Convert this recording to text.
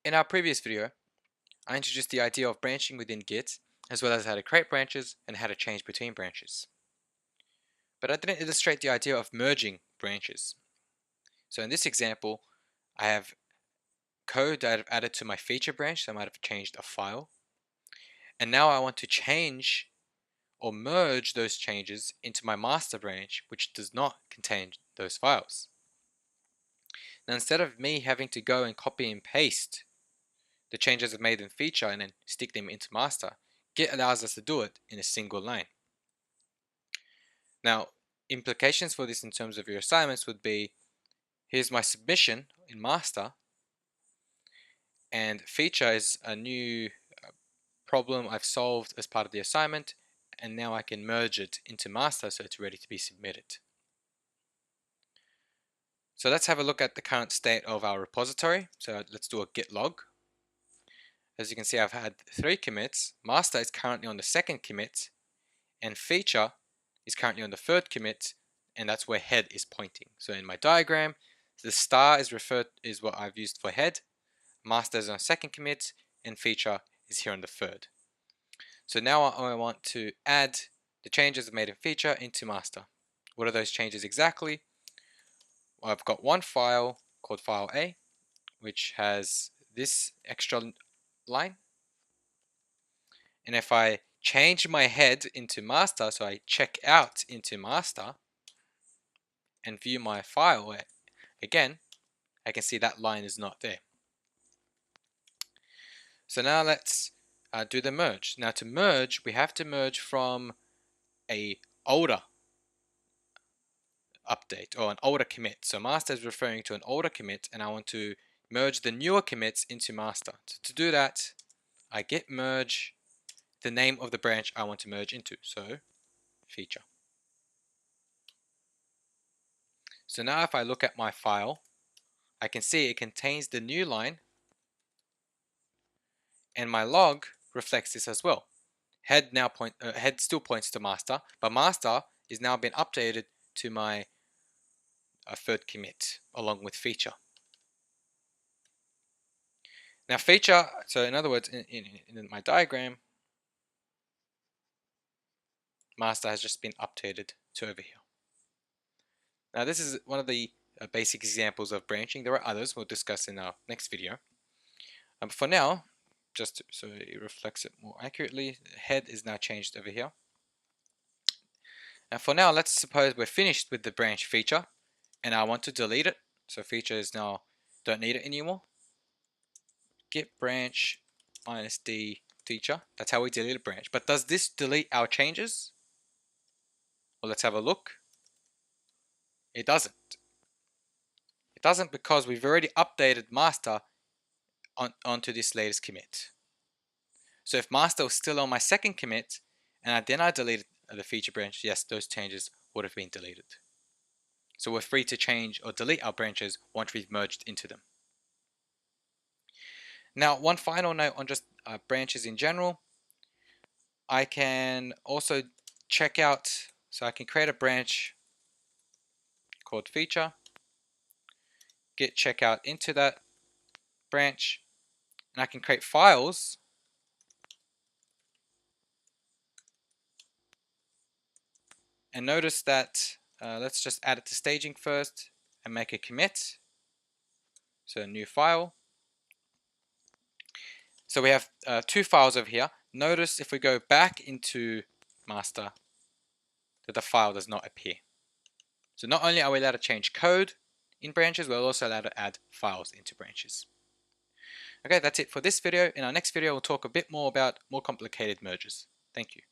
In our previous video, I introduced the idea of branching within Git, as well as how to create branches and how to change between branches. But I didn't illustrate the idea of merging branches. So in this example, I have code that I've added to my feature branch, so I might have changed a file. And now I want to change or merge those changes into my master branch, which does not contain those files. Now instead of me having to go and copy and paste the changes I've made in feature and then stick them into master, Git allows us to do it in a single line. Now, implications for this in terms of your assignments would be, here's my submission in master, and feature is a new problem I've solved as part of the assignment, and now I can merge it into master so it's ready to be submitted. So let's have a look at the current state of our repository. So let's do a Git log. As you can see, I've had 3 commits. Master is currently on the 2nd commit, and feature is currently on the 3rd commit, and that's where head is pointing. So in my diagram, the star is what I've used for head, master is on 2nd commit, and feature is here on the 3rd. So now I want to add the changes I've made in feature into master. What are those changes exactly? Well, I've got one file called file A, which has this extra line. And if I change my head into master, so I check out into master and view my file again, I can see that line is not there. So now let's do the merge. Now to merge, we have to merge from a older update or an older commit. So master is referring to an older commit, and I want to merge the newer commits into master. So to do that, I git merge the name of the branch I want to merge into. So feature. So now if I look at my file, I can see it contains the new line, and my log reflects this as well. Head still points to master, but master is now been updated to my 3rd commit along with feature. Now feature, so in other words, in my diagram, master has just been updated to over here. Now this is one of the basic examples of branching. There are others we'll discuss in our next video. But for now, just so it reflects it more accurately, the head is now changed over here. And for now, let's suppose we're finished with the branch feature and I want to delete it. So feature is now, don't need it anymore. Git branch -d feature. That's how we delete a branch. But does this delete our changes? Well, let's have a look. It doesn't. It doesn't because we've already updated master onto this latest commit. So if master was still on my 2nd commit and then I deleted the feature branch, yes, those changes would have been deleted. So we're free to change or delete our branches once we've merged into them. Now, one final note on just branches in general. I can also check out, so I can create a branch called feature, git checkout into that branch, and I can create files and notice that let's just add it to staging first and make a commit. So a new file. So we have 2 files over here. Notice if we go back into master that the file does not appear. So not only are we allowed to change code in branches, we're also allowed to add files into branches. Okay, that's it for this video. In our next video, we'll talk a bit more about more complicated mergers. Thank you.